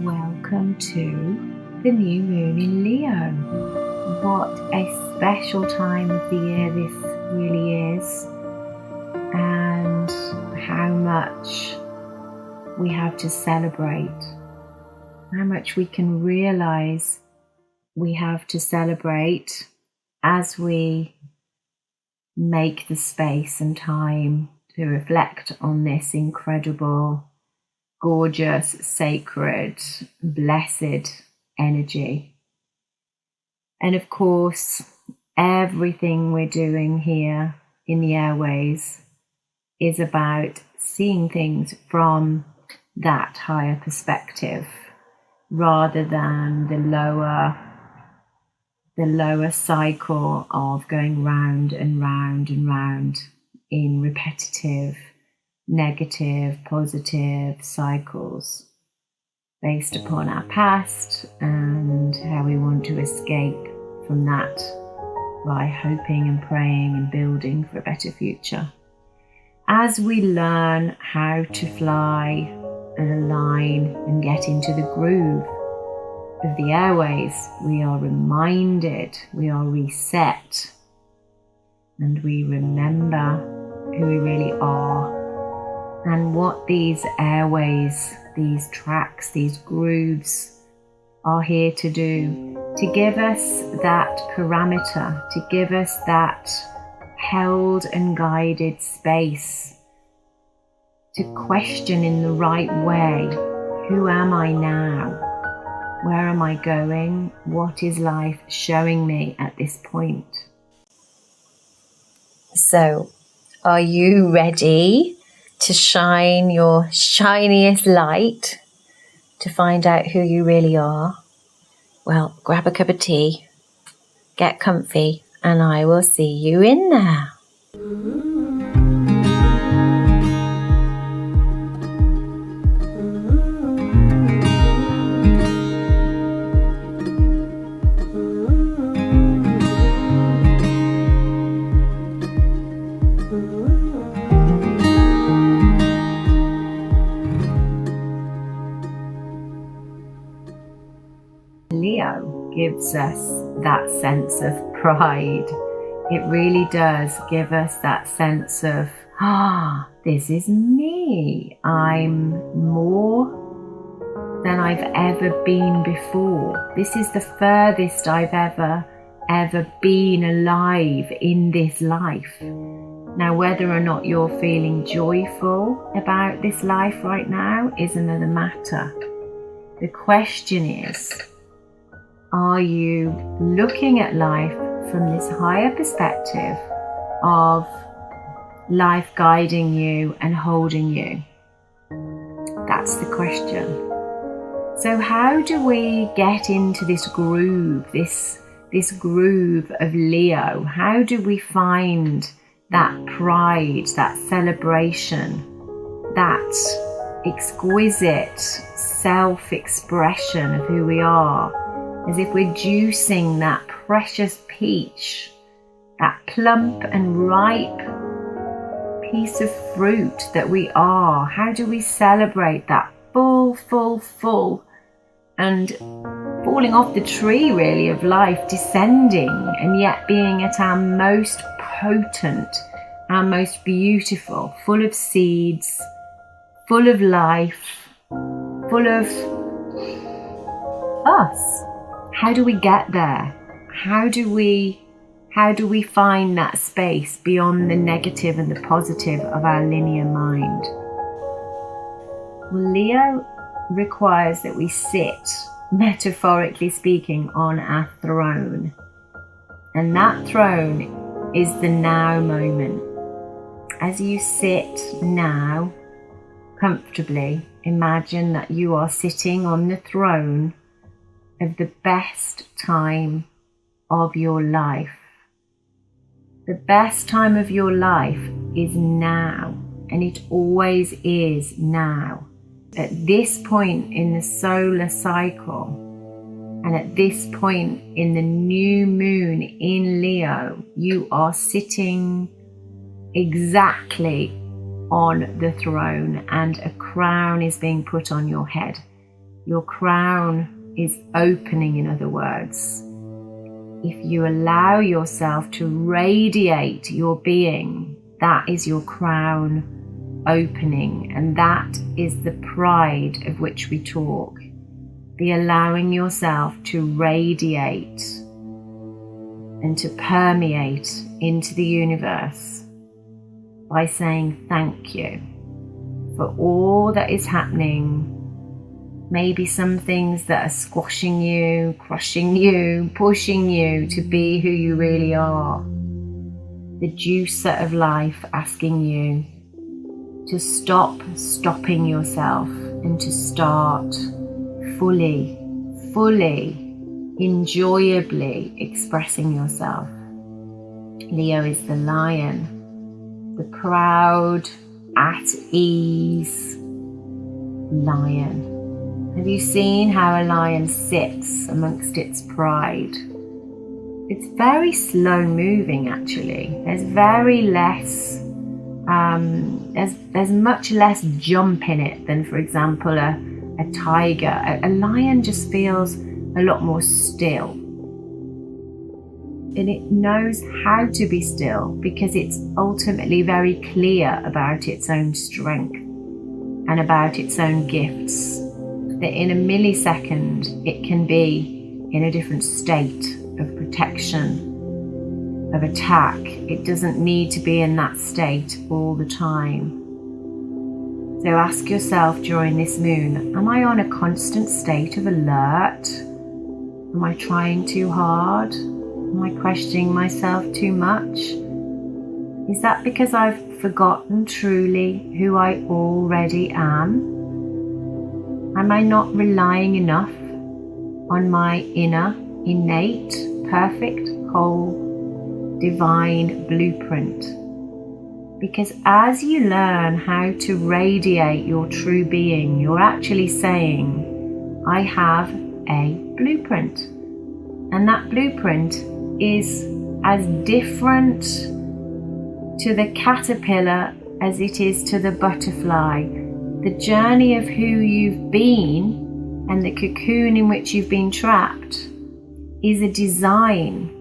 Welcome to the new moon in Leo. What a special time of the year this really is, and how much we have to celebrate, how much we can realize we have to celebrate as we make the space and time to reflect on this incredible, gorgeous, sacred, blessed energy. And of course, everything we're doing here in the Airways is about seeing things from that higher perspective rather than the lower cycle of going round and round and round in repetitive, negative, positive cycles based upon our past and how we want to escape from that by hoping and praying and building for a better future. As we learn how to fly and align and get into the groove of the Airways, we are reminded, we are reset, and we remember who we really are and what these airways, these tracks, these grooves are here to do, to give us that parameter, to give us that held and guided space to question in the right way, who am I now? Where am I going? What is life showing me at this point? So, are you ready to shine your shiniest light to find out who you really are? Well, grab a cup of tea, get comfy, and I will see you in there. Leo gives us that sense of pride. It really does give us that sense of, this is me. I'm more than I've ever been before. This is the furthest I've ever been alive in this life. Now, whether or not you're feeling joyful about this life right now is another matter. The question is, are you looking at life from this higher perspective of life guiding you and holding you? That's the question. So how do we get into this groove, this groove of Leo? How do we find that pride, that celebration, that exquisite self-expression of who we are? As if we're juicing that precious peach, that plump and ripe piece of fruit that we are. How do we celebrate that full and falling off the tree really of life, descending and yet being at our most potent, our most beautiful, full of seeds, full of life, full of us? How do we get there? How do we find that space beyond the negative and the positive of our linear mind? Well, Leo requires that we sit, metaphorically speaking, on our throne. And that throne is the now moment. As you sit now, comfortably, imagine that you are sitting on the throne of the best time of your life. The best time of your life is now, and it always is now. At this point in the solar cycle, and at this point in the new moon in Leo, you are sitting exactly on the throne, and a crown is being put on your head. Your crown is opening, in other words. If you allow yourself to radiate your being, that is your crown opening, and that is the pride of which we talk. The allowing yourself to radiate and to permeate into the universe by saying thank you for all that is happening. Maybe some things that are squashing you, crushing you, pushing you to be who you really are. The juicer of life asking you to stop stopping yourself and to start fully, enjoyably expressing yourself. Leo is the lion, the proud, at ease lion. Have you seen how a lion sits amongst its pride? It's very slow moving, actually. There's very less, there's much less jump in it than, for example, a tiger. A lion just feels a lot more still. And it knows how to be still because it's ultimately very clear about its own strength and about its own gifts. That in a millisecond, it can be in a different state of protection, of attack. It doesn't need to be in that state all the time. So ask yourself during this moon, am I on a constant state of alert? Am I trying too hard? Am I questioning myself too much? Is that because I've forgotten truly who I already am? Am I not relying enough on my inner, innate, perfect, whole, divine blueprint? Because as you learn how to radiate your true being, you're actually saying, I have a blueprint. And that blueprint is as different to the caterpillar as it is to the butterfly. The journey of who you've been and the cocoon in which you've been trapped is a design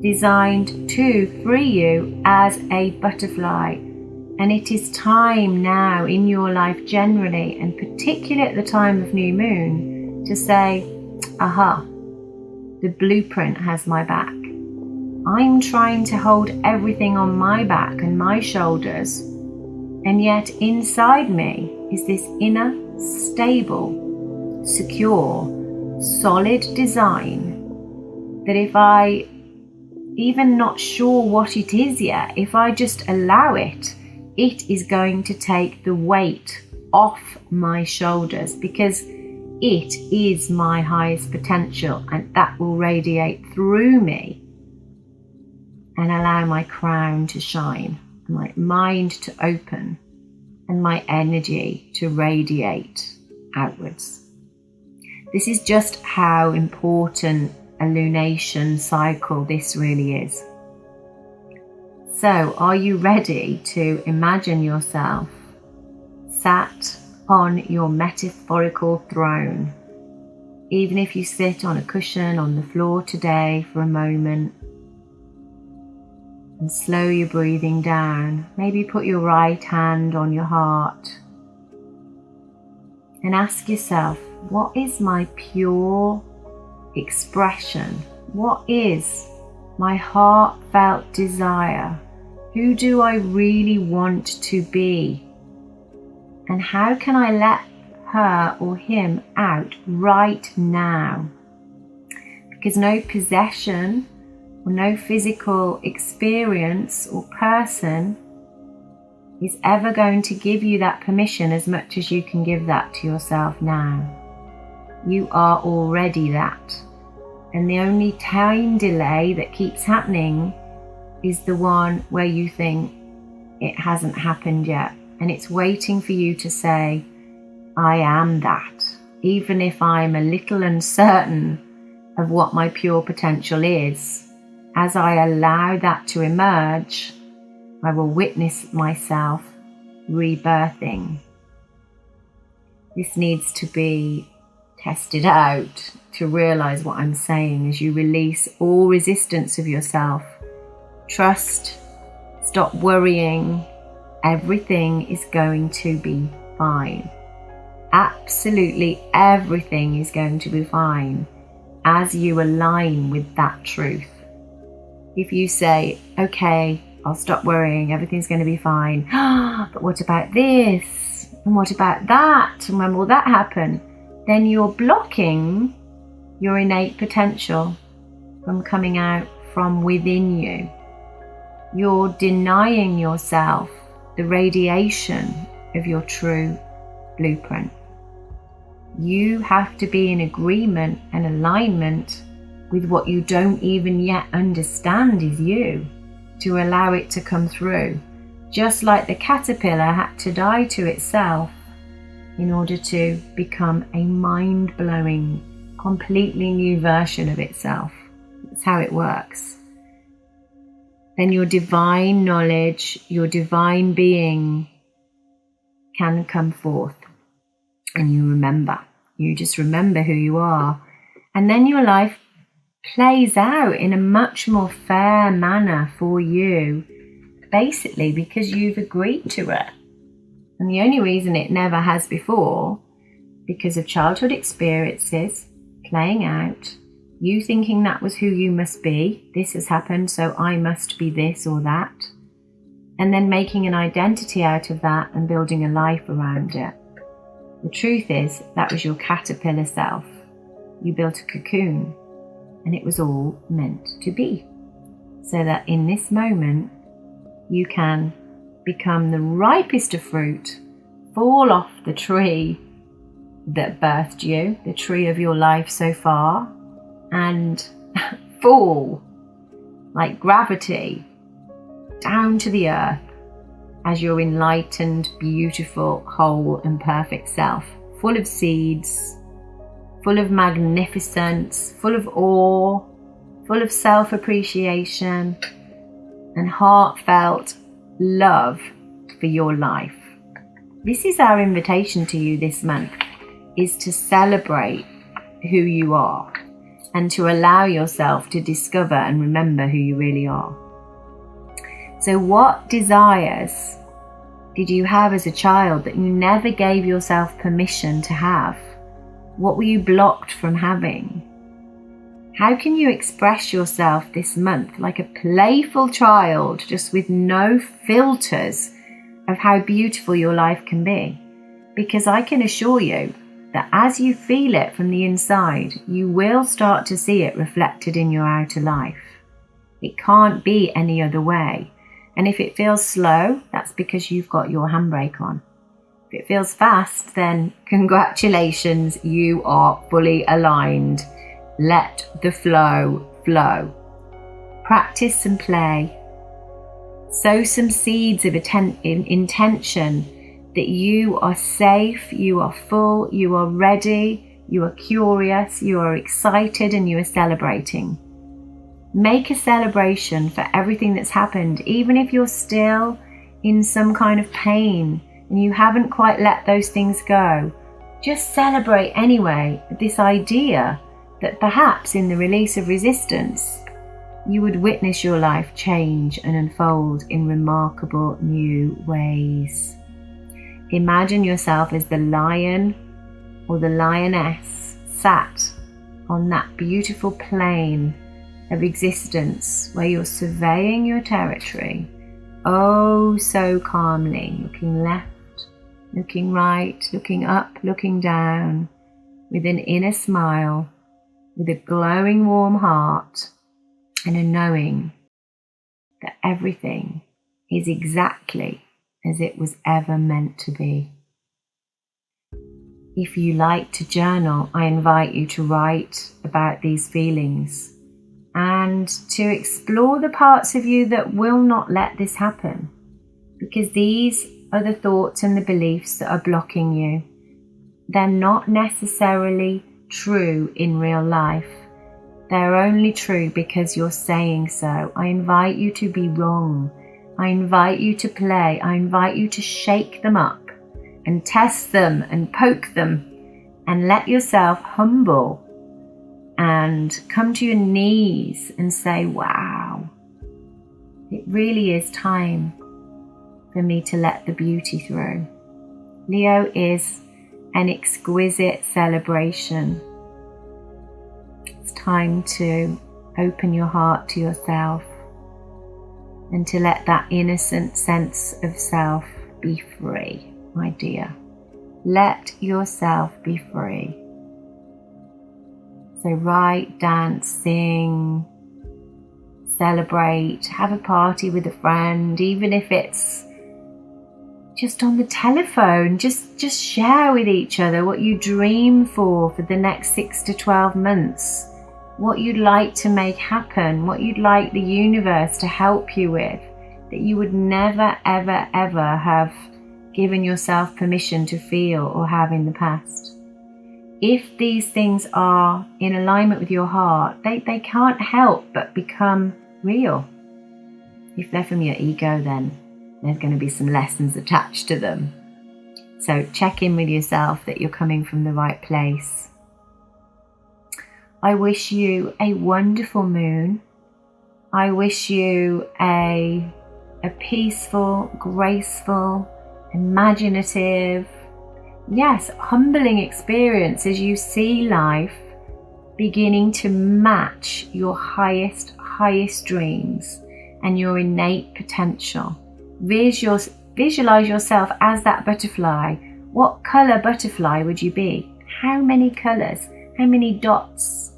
designed to free you as a butterfly. And it is time now in your life generally, and particularly at the time of new moon, to say, aha, the blueprint has my back. I'm trying to hold everything on my back and my shoulders. And yet inside me is this inner, stable, secure, solid design that if I, even not sure what it is yet, if I just allow it, it is going to take the weight off my shoulders because it is my highest potential, and that will radiate through me and allow my crown to shine, my mind to open, and my energy to radiate outwards. This is just how important a lunation cycle this really is. So, are you ready to imagine yourself sat on your metaphorical throne? Even if you sit on a cushion on the floor today for a moment, and slow your breathing down. Maybe put your right hand on your heart and ask yourself, what is my pure expression? What is my heartfelt desire? Who do I really want to be? And how can I let her or him out right now? Because no possession or no physical experience or person is ever going to give you that permission as much as you can give that to yourself now. You are already that. And the only time delay that keeps happening is the one where you think it hasn't happened yet. And it's waiting for you to say, I am that. Even if I'm a little uncertain of what my pure potential is, as I allow that to emerge, I will witness myself rebirthing. This needs to be test it out, to realize what I'm saying as you release all resistance of yourself. Trust, stop worrying. Everything is going to be fine. Absolutely everything is going to be fine as you align with that truth. If you say, okay, I'll stop worrying, everything's going to be fine. But what about this? And what about that? And when will that happen? Then you're blocking your innate potential from coming out from within you. You're denying yourself the radiation of your true blueprint. You have to be in agreement and alignment with what you don't even yet understand is you, to allow it to come through. Just like the caterpillar had to die to itself in order to become a mind-blowing, completely new version of itself. That's how it works. Then your divine knowledge, your divine being can come forth. And you just remember who you are. And then your life plays out in a much more fair manner for you, basically because you've agreed to it. And the only reason it never has before, because of childhood experiences playing out, you thinking that was who you must be, this has happened, so I must be this or that, and then making an identity out of that and building a life around it. The truth is, that was your caterpillar self. You built a cocoon, and it was all meant to be. So that in this moment, you can become the ripest of fruit, fall off the tree that birthed you, the tree of your life so far, and fall like gravity down to the earth as your enlightened, beautiful, whole and perfect self, full of seeds, full of magnificence, full of awe, full of self-appreciation and heartfelt love for your life. This is our invitation to you this month, is to celebrate who you are and to allow yourself to discover and remember who you really are. So what desires did you have as a child that you never gave yourself permission to have? What were you blocked from having? How can you express yourself this month like a playful child, just with no filters of how beautiful your life can be? Because I can assure you that as you feel it from the inside, you will start to see it reflected in your outer life. It can't be any other way. And if it feels slow, that's because you've got your handbrake on. If it feels fast, then congratulations, you are fully aligned. Let the flow flow. Practice and play. Sow some seeds of intention that you are safe, you are full, you are ready, you are curious, you are excited, and you are celebrating. Make a celebration for everything that's happened, even if you're still in some kind of pain and you haven't quite let those things go. Just celebrate anyway this idea that perhaps in the release of resistance, you would witness your life change and unfold in remarkable new ways. Imagine yourself as the lion or the lioness sat on that beautiful plain of existence where you're surveying your territory, oh so calmly, looking left, looking right, looking up, looking down, with an inner smile, with a glowing warm heart and a knowing that everything is exactly as it was ever meant to be. If you like to journal, I invite you to write about these feelings and to explore the parts of you that will not let this happen, because these are the thoughts and the beliefs that are blocking you. They're not necessarily true in real life. They're only true because you're saying so. I invite you to be wrong. I invite you to play. I invite you to shake them up and test them and poke them and let yourself humble and come to your knees and say, wow, it really is time for me to let the beauty through. Leo is an exquisite celebration. It's time to open your heart to yourself and to let that innocent sense of self be free, my dear. Let yourself be free. So write, dance, sing, celebrate, have a party with a friend, even if it's just on the telephone. Just share with each other what you dream for the next 6 to 12 months, what you'd like to make happen, what you'd like the universe to help you with, that you would never, ever, ever have given yourself permission to feel or have in the past. If these things are in alignment with your heart, they can't help but become real. If they're from your ego, then there's going to be some lessons attached to them. So check in with yourself that you're coming from the right place. I wish you a wonderful moon. I wish you a peaceful, graceful, imaginative, yes, humbling experience as you see life beginning to match your highest dreams and your innate potential. Visualize yourself as that butterfly. What color butterfly would you be? How many colors? How many dots?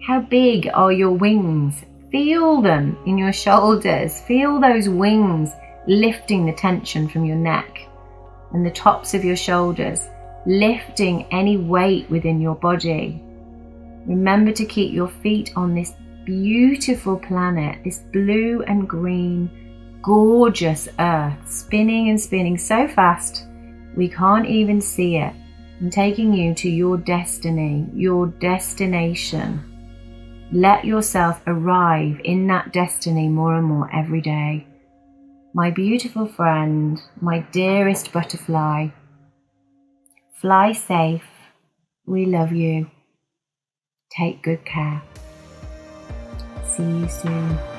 How big are your wings? Feel them in your shoulders. Feel those wings lifting the tension from your neck and the tops of your shoulders, lifting any weight within your body. Remember to keep your feet on this beautiful planet, this blue and green, gorgeous earth, spinning and spinning so fast we can't even see it, and taking you to your destiny, your destination. Let yourself arrive in that destiny more and more every day. My beautiful friend, my dearest butterfly, fly safe. We love you. Take good care. See you soon.